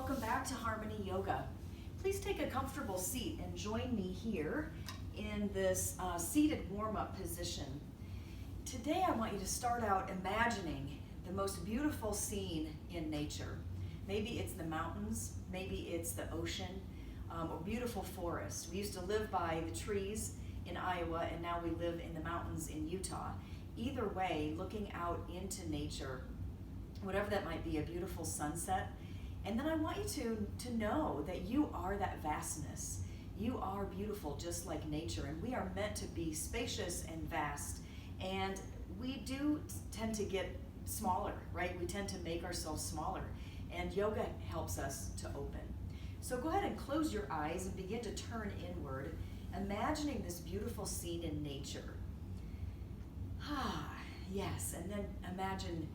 welcome back to Harmony Yoga. Please take a comfortable seat and join me here in this seated warm-up position. Today I want you to start out imagining the most beautiful scene in nature. Maybe it's the mountains, maybe it's the ocean, or beautiful forest. We used to live by the trees in Iowa, and now we live in the mountains in Utah. Either way, looking out into nature, whatever that might be, a beautiful sunset. And then I want you to know that you are that vastness. You are beautiful just like nature, and we are meant to be spacious and vast. And we do tend to get smaller, right? We tend to make ourselves smaller, and yoga helps us to open. So go ahead and close your eyes and begin to turn inward, imagining this beautiful scene in nature. Yes, and then imagine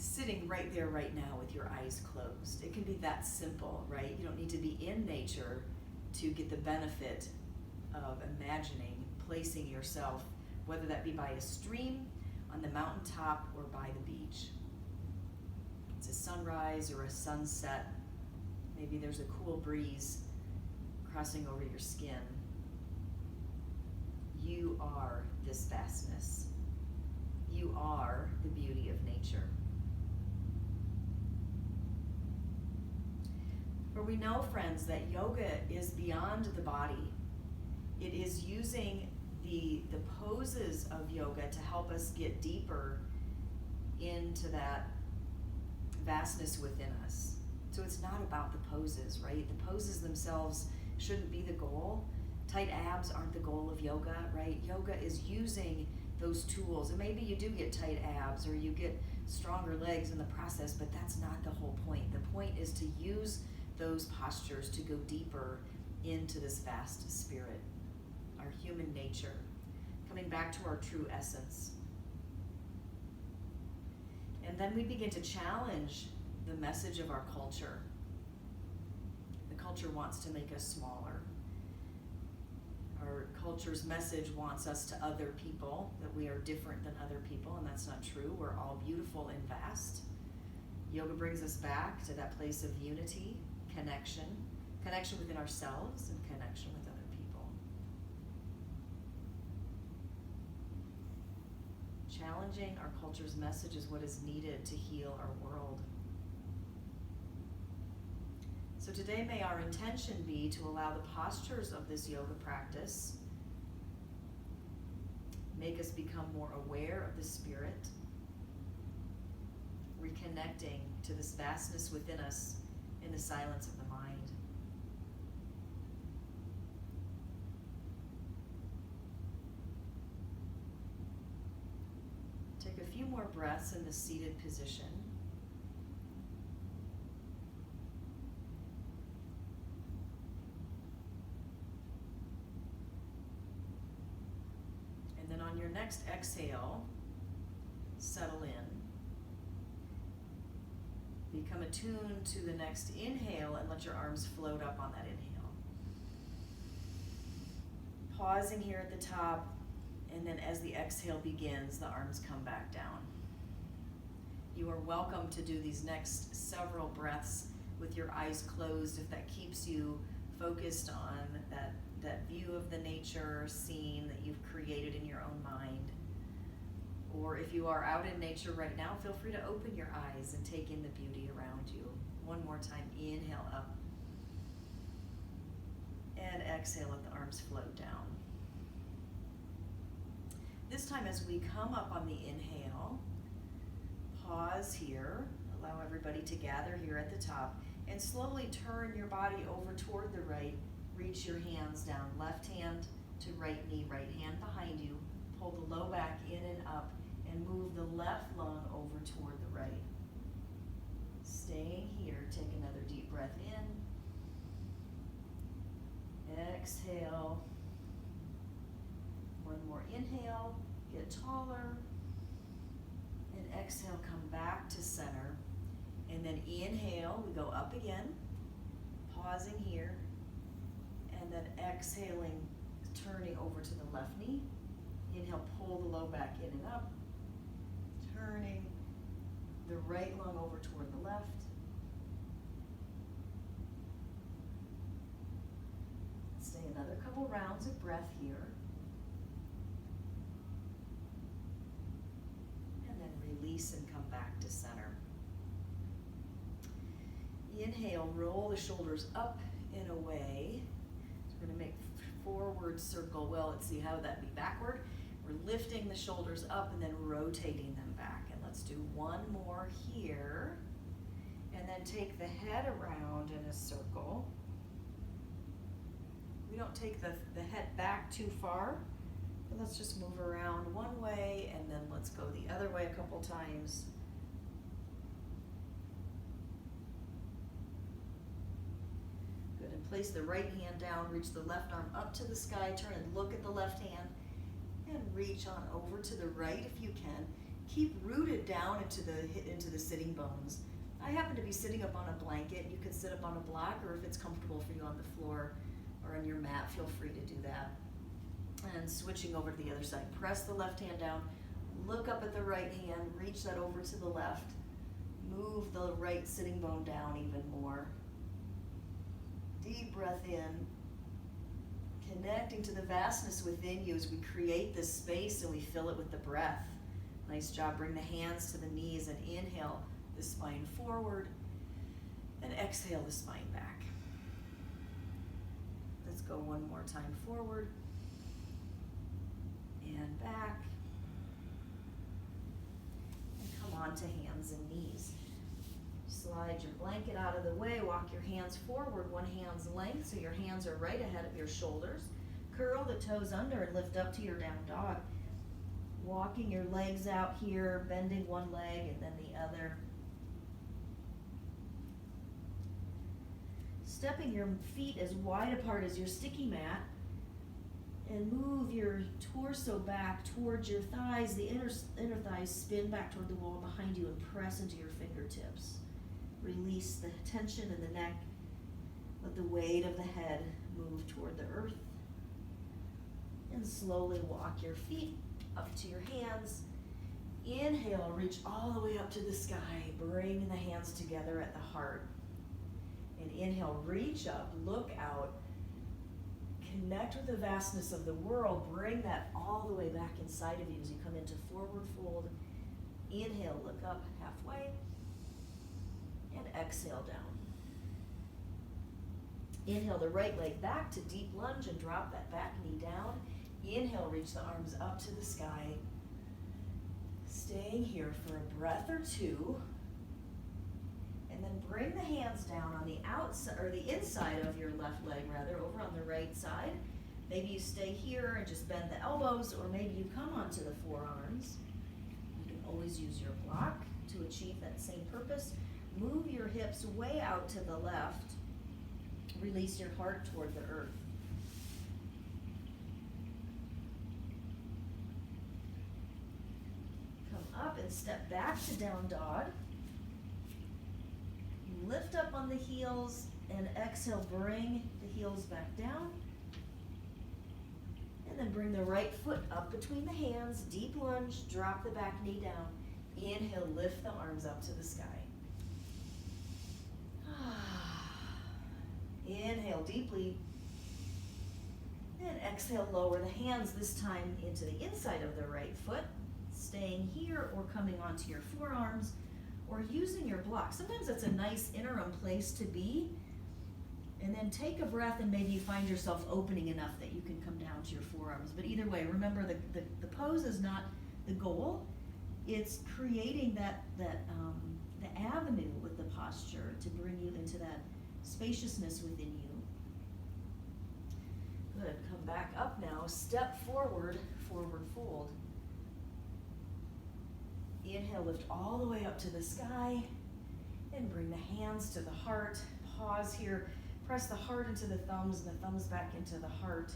sitting right there right now with your eyes closed. It can be that simple, right? You don't need to be in nature to get the benefit of imagining placing yourself, whether that be by a stream, on the mountaintop, or by the beach. It's a sunrise or a sunset. Maybe there's a cool breeze crossing over your skin. You are this vastness. You are the beauty of nature. For we know, friends, that yoga is beyond the body. It is using the poses of yoga to help us get deeper into that vastness within us. So it's not about the poses, right? The poses themselves shouldn't be the goal. Tight abs aren't the goal of yoga, right? Yoga is using those tools. And maybe you do get tight abs or you get stronger legs in the process, but that's not the whole point. The point is to use those postures to go deeper into this vast spirit, our human nature, coming back to our true essence. And then we begin to challenge the message of our culture. The culture wants to make us smaller. Our culture's message wants us to other people, that we are different than other people, and that's not true. We're all beautiful and vast. Yoga brings us back to that place of unity, connection within ourselves and connection with other people. Challenging our culture's message is what is needed to heal our world. So today may our intention be to allow the postures of this yoga practice make us become more aware of the spirit, reconnecting to this vastness within us in the silence of the mind. Take a few more breaths in the seated position. And then on your next exhale, settle in. Become attuned to the next inhale and let your arms float up on that inhale. Pausing here at the top, and then as the exhale begins, the arms come back down. You are welcome to do these next several breaths with your eyes closed if that keeps you focused on that view of the nature scene that you've created in your own mind. Or if you are out in nature right now, feel free to open your eyes and take in the beauty around you. One more time, inhale up. And exhale, let the arms float down. This time as we come up on the inhale, pause here, allow everybody to gather here at the top, and slowly turn your body over toward the right. Reach your hands down, left hand to right knee, right hand behind you. Pull the low back in and up, and move the left lung over toward the right. Staying here, take another deep breath in. Exhale. One more inhale, get taller. And exhale, come back to center. And then inhale, we go up again, pausing here. And then exhaling, turning over to the left knee. Inhale, pull the low back in and up. Turning the right lung over toward the left. Stay another couple rounds of breath here. And then release and come back to center. Inhale, roll the shoulders up and away. So we're going to make forward circle. Well, let's see, how would that be? Backward. We're lifting the shoulders up and then rotating them back. And let's do one more here. And then take the head around in a circle. We don't take the head back too far. But let's just move around one way and then let's go the other way a couple times. Good, and place the right hand down, reach the left arm up to the sky, turn and look at the left hand, and reach on over to the right if you can. Keep rooted down into the sitting bones. I happen to be sitting up on a blanket. You can sit up on a block, or if it's comfortable for you on the floor or on your mat, feel free to do that. And switching over to the other side. Press the left hand down, look up at the right hand, reach that over to the left. Move the right sitting bone down even more. Deep breath in, connecting to the vastness within you as we create this space and we fill it with the breath. Nice job. Bring the hands to the knees and inhale the spine forward and exhale the spine back. Let's go one more time forward and back. And come on to hands and knees. Slide your blanket out of the way, walk your hands forward one hand's length so your hands are right ahead of your shoulders. Curl the toes under and lift up to your down dog. Walking your legs out here, bending one leg and then the other. Stepping your feet as wide apart as your sticky mat and move your torso back towards your thighs. The inner thighs spin back toward the wall behind you and press into your fingertips. Release the tension in the neck. Let the weight of the head move toward the earth. And slowly walk your feet up to your hands. Inhale, reach all the way up to the sky. Bring the hands together at the heart. And inhale, reach up, look out. Connect with the vastness of the world. Bring that all the way back inside of you as you come into forward fold. Inhale, look up halfway. And exhale down. Inhale the right leg back to deep lunge and drop that back knee down. Inhale, reach the arms up to the sky. Staying here for a breath or two. And then bring the hands down on the outside, or the inside of your left leg rather, over on the right side. Maybe you stay here and just bend the elbows, or maybe you come onto the forearms. You can always use your block to achieve that same purpose. Move your hips way out to the left. Release your heart toward the earth. Come up and step back to down dog. Lift up on the heels and exhale, bring the heels back down. And then bring the right foot up between the hands, deep lunge, drop the back knee down. Inhale, lift the arms up to the sky. Inhale deeply. And exhale, lower the hands, this time into the inside of the right foot. Staying here or coming onto your forearms or using your block. Sometimes that's a nice interim place to be. And then take a breath and maybe you find yourself opening enough that you can come down to your forearms. But either way, remember the pose is not the goal. It's creating the avenue with the posture to bring you into that spaciousness within you. Good, come back up now, step forward, forward fold. Inhale, lift all the way up to the sky and bring the hands to the heart. Pause here, press the heart into the thumbs and the thumbs back into the heart.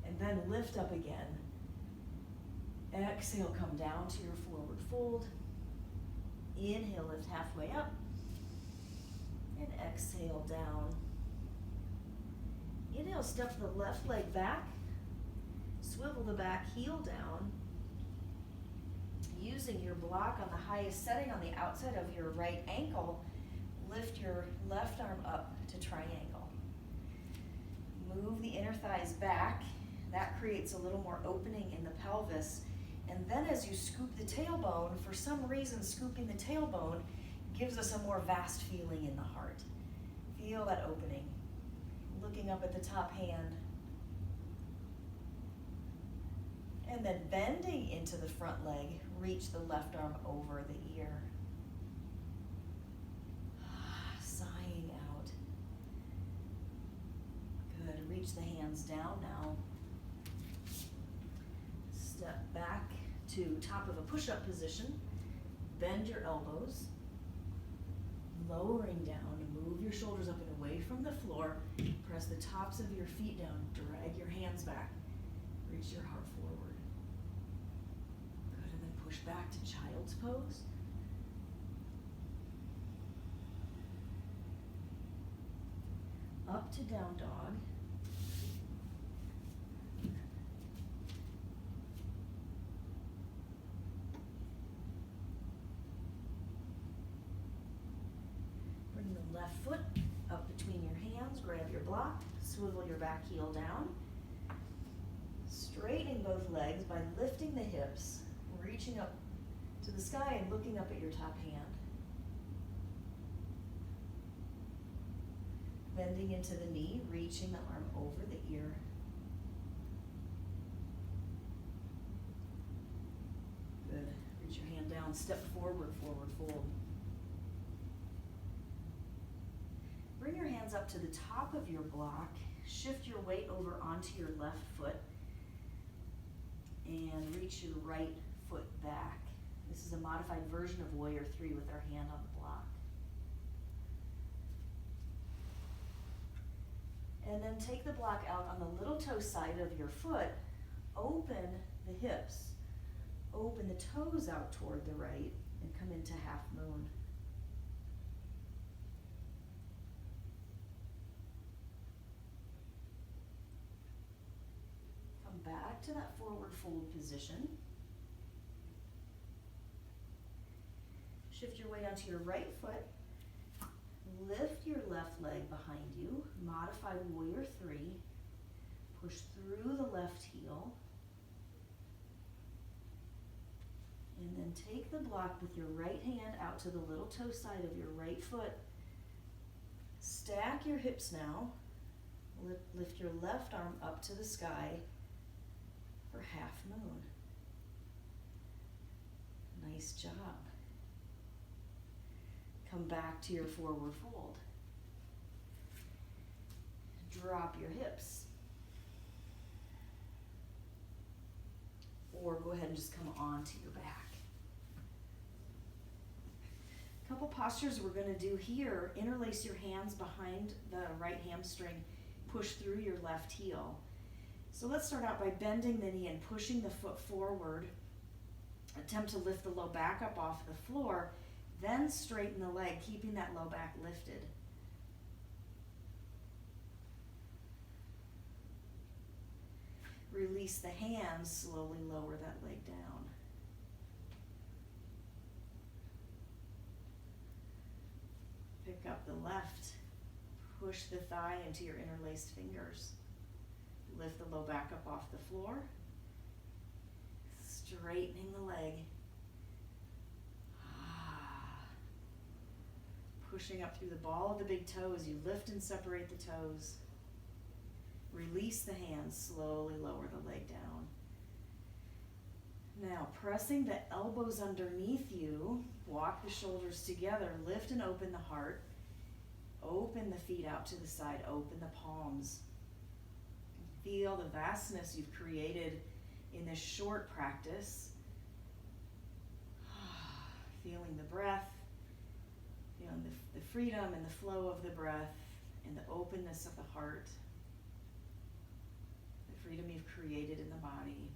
And then lift up again. Exhale, come down to your forward fold. Inhale, lift halfway up. And exhale down. Inhale, step the left leg back. Swivel the back heel down. Using your block on the highest setting on the outside of your right ankle, lift your left arm up to triangle. Move the inner thighs back. That creates a little more opening in the pelvis. And then as you scoop the tailbone, for some reason scooping the tailbone gives us a more vast feeling in the heart. Feel that opening. Looking up at the top hand. And then bending into the front leg, reach the left arm over the ear. Sighing out. Good. Reach the hands down now. Step back to top of a push-up position. Bend your elbows. Lowering down. Move your shoulders up and away from the floor. Press the tops of your feet down. Drag your hands back. Reach your heart forward. Good. And then push back to child's pose. Up to down dog. Bring the left foot up between your hands, grab your block, swivel your back heel down. Straightening both legs by lifting the hips, reaching up to the sky and looking up at your top hand. Bending into the knee, reaching the arm over the ear. Good. Reach your hand down, step forward, forward fold. Bring your hands up to the top of your block. Shift your weight over onto your left foot and reach your right foot back. This is a modified version of Warrior 3 with our hand on the block. And then take the block out on the little toe side of your foot. Open the hips. Open the toes out toward the right and come into half moon. Come back to that forward fold position. Shift your weight onto your right foot. Lift your left leg behind you, modify Warrior 3, push through the left heel, and then take the block with your right hand out to the little toe side of your right foot. Stack your hips now, lift your left arm up to the sky for half moon. Nice job. Come back to your forward fold. Drop your hips. Or go ahead and just come onto your back. A couple postures we're going to do here. Interlace your hands behind the right hamstring. Push through your left heel. So let's start out by bending the knee and pushing the foot forward. Attempt to lift the low back up off the floor. Then straighten the leg, keeping that low back lifted. Release the hands, slowly lower that leg down. Pick up the left, push the thigh into your interlaced fingers. Lift the low back up off the floor. Straightening the leg. Pushing up through the ball of the big toes, you lift and separate the toes. Release the hands, slowly lower the leg down. Now, pressing the elbows underneath you, walk the shoulders together, lift and open the heart. Open the feet out to the side, open the palms. Feel the vastness you've created in this short practice. Feeling the breath. Feeling the freedom and the flow of the breath and the openness of the heart, the freedom you've created in the body.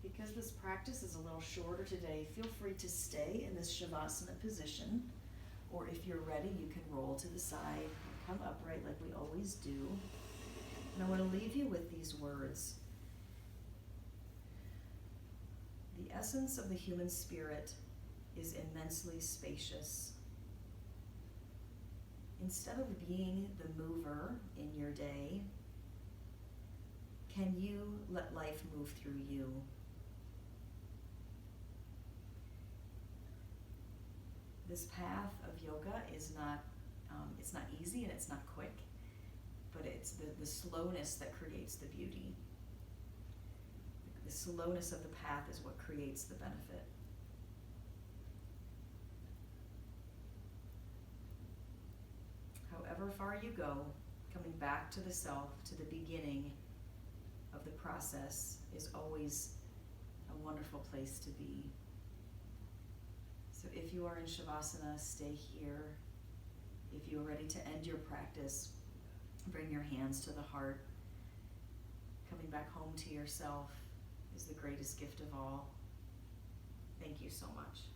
Because this practice is a little shorter today, feel free to stay in this Shavasana position, or if you're ready, you can roll to the side. Come upright like we always do. And I want to leave you with these words. The essence of the human spirit is immensely spacious. Instead of being the mover in your day, can you let life move through you? This path of yoga is not, it's not easy and it's not quick, but it's the slowness that creates the beauty. The slowness of the path is what creates the benefit. However far you go, coming back to the self, to the beginning of the process, is always a wonderful place to be. So if you are in Shavasana, stay here. If you are ready to end your practice, bring your hands to the heart. Coming back home to yourself is the greatest gift of all. Thank you so much.